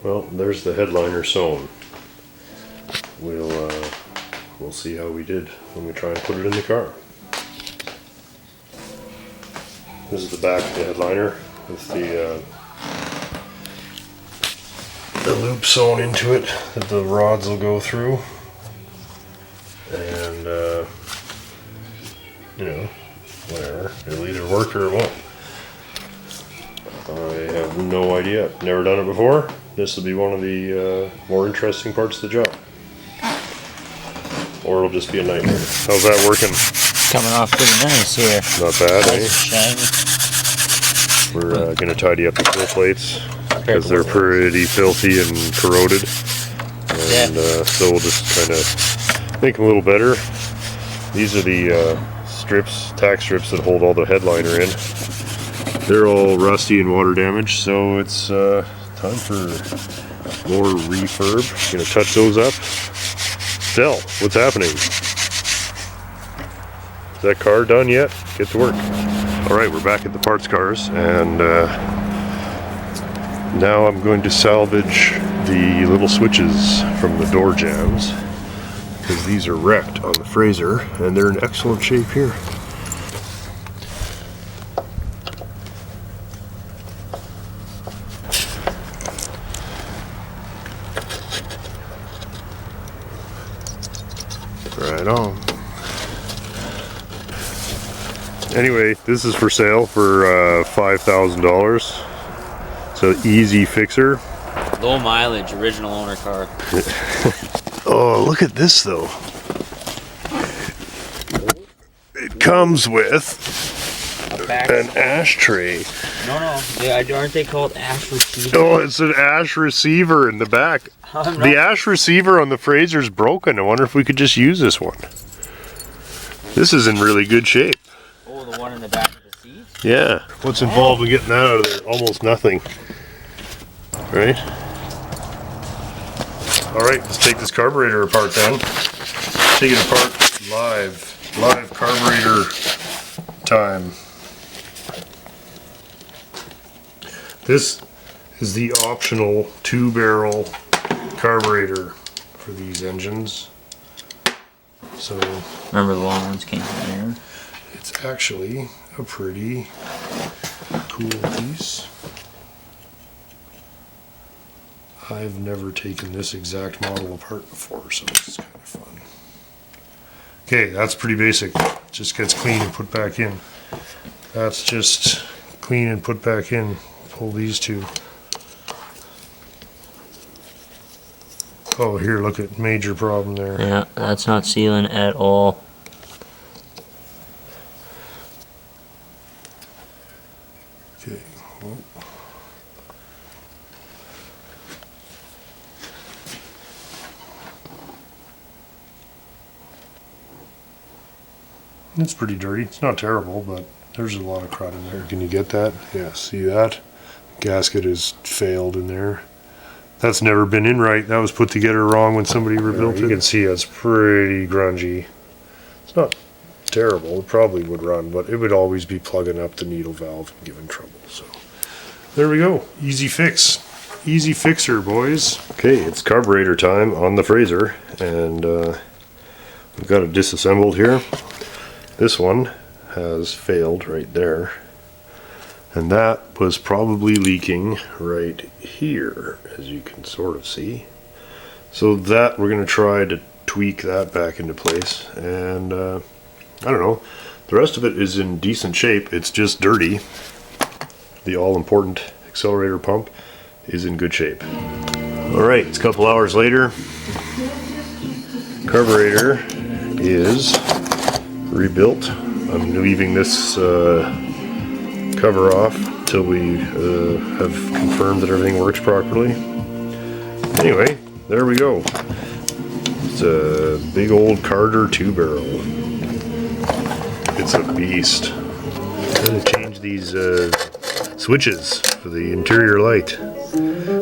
Well, there's the headliner sewn. We'll see how we did when we try and put it in the car. This is the back of the headliner with the loop sewn into it that the rods will go through, and you know, whatever, it'll either work or it won't. I have no idea. Never done it before. This will be one of the more interesting parts of the job. Or it'll just be a nightmare. How's that working? Coming off pretty nice here. Not bad, eh? Shiny. We're going to tidy up the fill plates because they're pretty filthy and corroded. And so we'll just kind of make them a little better. These are the tack strips that hold all the headliner in. They're all rusty and water damaged, so it's time for more refurb. Gonna touch those up. Del, what's happening? Is that car done yet? Get to work. Alright, we're back at the parts cars, and now I'm going to salvage the little switches from the door jambs, because these are wrecked on the Frazer, and they're in excellent shape here. Right on. Anyway, this is for sale for $5,000. So easy fixer. Low mileage, original owner car. Oh, look at this though. It comes with an ashtray. No, aren't they called ash receivers? Oh, it's an ash receiver in the back. The ash receiver on the Frazer's broken. I wonder if we could just use this one. This is in really good shape. Oh, the one in the back of the seat? Yeah. What's involved in getting that out of there? Almost nothing. Right? Alright, let's take this carburetor apart then. Take it apart live. Live carburetor time. This is the optional 2-barrel carburetor for these engines. So remember the long ones came from there? It's actually a pretty cool piece. I've never taken this exact model apart before, so this is kind of fun. Okay, that's pretty basic. It just gets clean and put back in. That's just clean and put back in. Pull these two. Oh, here, look at major problem there. Yeah, that's not sealing at all. Okay. Whoa. It's pretty dirty. It's not terrible, but there's a lot of crud in there. Can you get that? Yeah, see that? Gasket is failed in there. That's never been in right. That was put together wrong when somebody rebuilt it. You can see it's pretty grungy. It's not terrible. It probably would run, but it would always be plugging up the needle valve and giving trouble. So there we go. Easy fix. Easy fixer, boys. Okay, it's carburetor time on the Frazer, and we've got it disassembled here. This one has failed right there, and that was probably leaking right here, as you can sort of see. So that we're going to try to tweak that back into place, and I don't know, the rest of it is in decent shape. It's just dirty. The all-important accelerator pump is in good shape. Alright, it's a couple hours later. Carburetor is rebuilt. I'm leaving this cover off till we have confirmed that everything works properly. Anyway, there we go. It's a big old Carter 2-barrel. It's a beast. I'm going to change these switches for the interior light.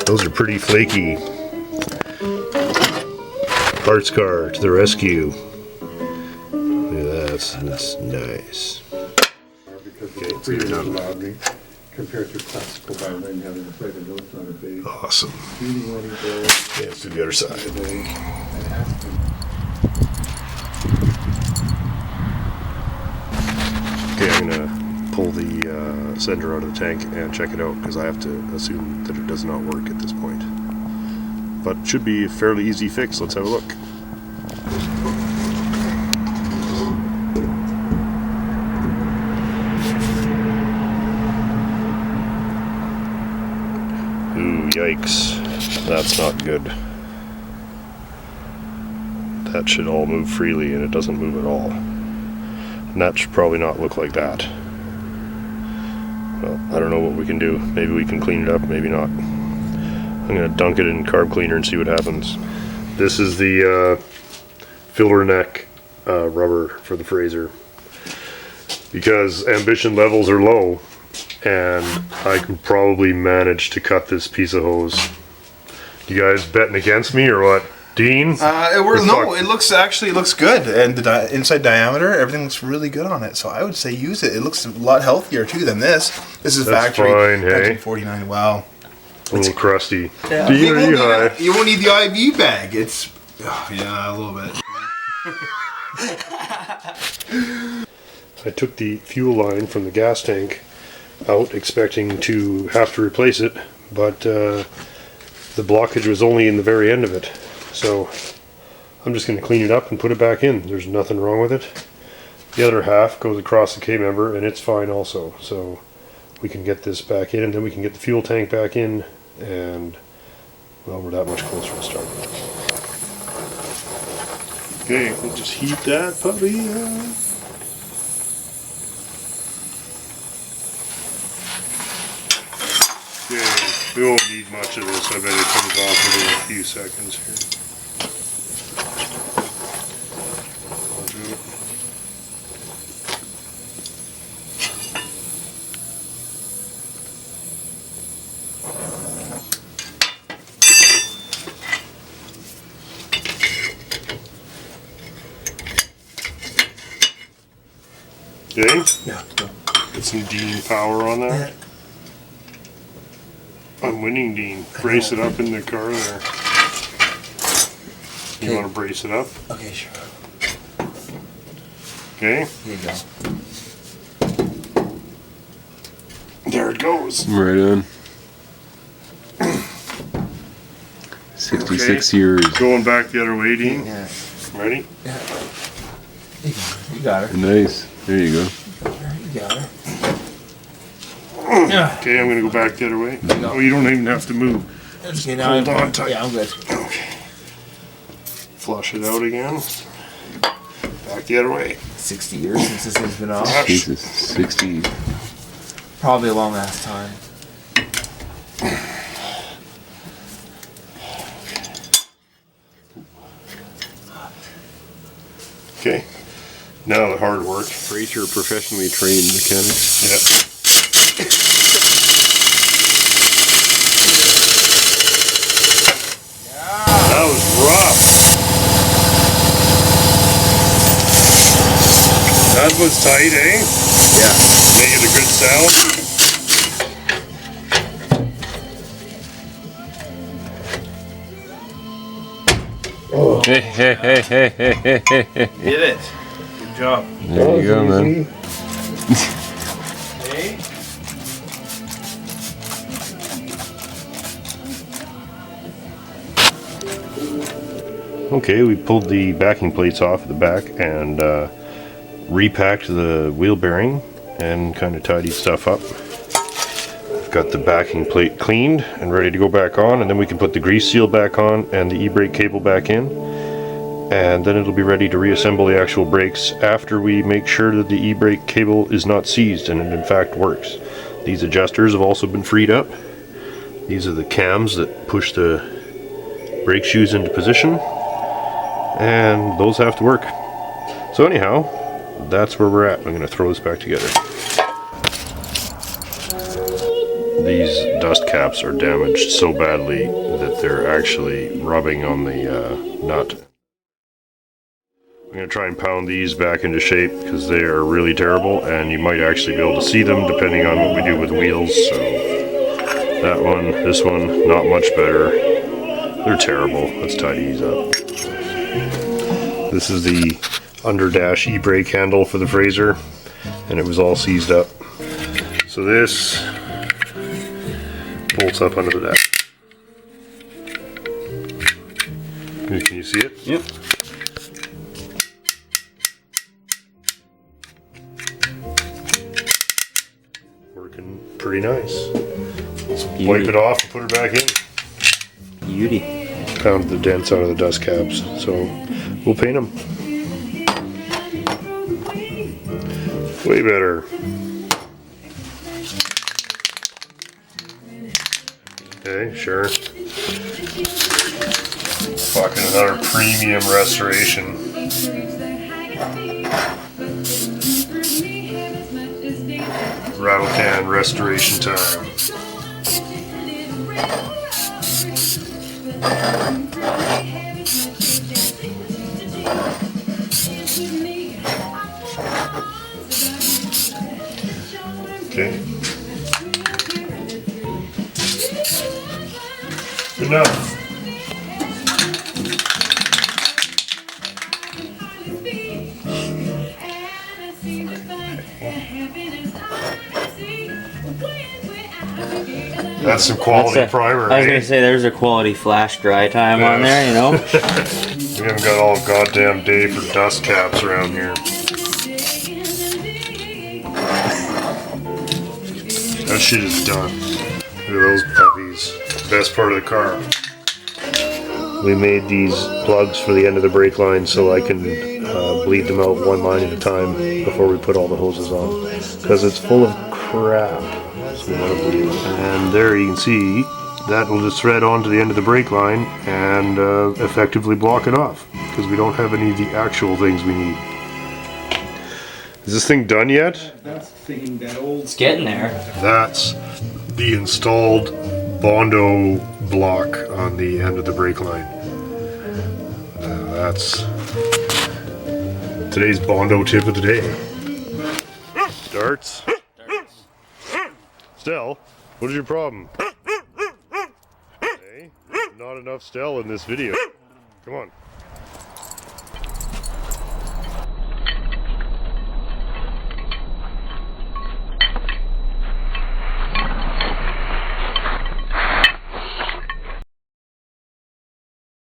Those are pretty flaky. Parts car to the rescue. Look at that, that's nice. Okay, it's done. compared to classical violin having to play the notes on a bass. Awesome. Reading when he goes. Okay, let's do the other side. And asking. Okay, I'm gonna pull the sender out of the tank and check it out because I have to assume that it does not work at this point. But it should be a fairly easy fix. Let's have a look. Ooh, yikes. That's not good. That should all move freely and it doesn't move at all. And that should probably not look like that. Well, I don't know what we can do. Maybe we can clean it up, maybe not. I'm gonna dunk it in carb cleaner and see what happens. This is the filler neck rubber for the Frazer. Because ambition levels are low, and I can probably manage to cut this piece of hose. You guys betting against me or what? Dean? It looks good, and the inside diameter, everything looks really good on it. So I would say use it. It looks a lot healthier too than this. This is That's factory fine, hey? 1949. Wow. A little crusty. Yeah. Dean, are you high? You won't need the IV bag. It's yeah, a little bit. I took the fuel line from the gas tank out expecting to have to replace it, but the blockage was only in the very end of it. So I'm just going to clean it up and put it back in. There's nothing wrong with it. The other half goes across the K-member and it's fine also. So we can get this back in and then we can get the fuel tank back in and, well, we're that much closer to starting. Okay, we'll just heat that puppy up. Okay, we won't need much of this. I bet it comes off within a few seconds here. Okay? Yeah. Get some Dean power on that. I'm winning, Dean. Brace it up in the car there. You want to brace it up? Okay, sure. Okay? Here you go. There it goes. Right on. 66 years. Going back the other way, Dean. Yeah. Ready? You got her. Nice. There you go. You got her. Okay, I'm going to go back the other way. Oh, you don't even have to move. Okay, Hold on tight. Yeah, I'm good. Okay. Flush it out again. Back the other way. 60 years since this has been off. Flush. Jesus, 60. Probably a long ass time. Okay. Now the hard work. Frazer, professionally trained mechanic. Yeah. That was rough. That was tight, eh? Yeah. Make it a good sound. Hey, hey, hey, hey, hey, hey, hey, hey. Did it. Good job. There you go, man. Hey. Okay, we pulled the backing plates off at the back and repacked the wheel bearing and kind of tidied stuff up. I've got the backing plate cleaned and ready to go back on, and then we can put the grease seal back on and the e-brake cable back in, and then it'll be ready to reassemble the actual brakes after we make sure that the e-brake cable is not seized and it in fact works. These adjusters have also been freed up. These are the cams that push the brake shoes into position, and those have to work. So anyhow, that's where we're at. I'm going to throw this back together. These dust caps are damaged so badly that they're actually rubbing on the nut. I'm going to try and pound these back into shape because they are really terrible, and you might actually be able to see them depending on what we do with wheels. So that one, this one, not much better. They're terrible. Let's tidy these up. This is the under-dash e-brake handle for the Frazer, and it was all seized up. So this bolts up under the dash. Can you see it? Yep. Working pretty nice. Let's wipe it off and put her back in. Beauty. Pounded the dents out of the dust caps, so we'll paint them. Way better. Okay, sure. Fucking another premium restoration. Rattle can restoration time. Okay. Good enough. That's some quality primer. I was eh? gonna say there's a quality flash dry time on there, you know. We haven't got all goddamn day for dust caps around here. That shit is done. Look at those puppies. Best part of the car. We made these plugs for the end of the brake line so I can bleed them out one line at a time before we put all the hoses on. Because it's full of crap. So we want to bleed it. And there you can see that will just thread onto the end of the brake line and effectively block it off. Because we don't have any of the actual things we need. Is this thing done yet? That's thinking that old. It's getting there. That's the installed Bondo block on the end of the brake line. That's today's Bondo tip of the day. Darts. Stell, what is your problem? Hey, not enough Stell in this video. Come on.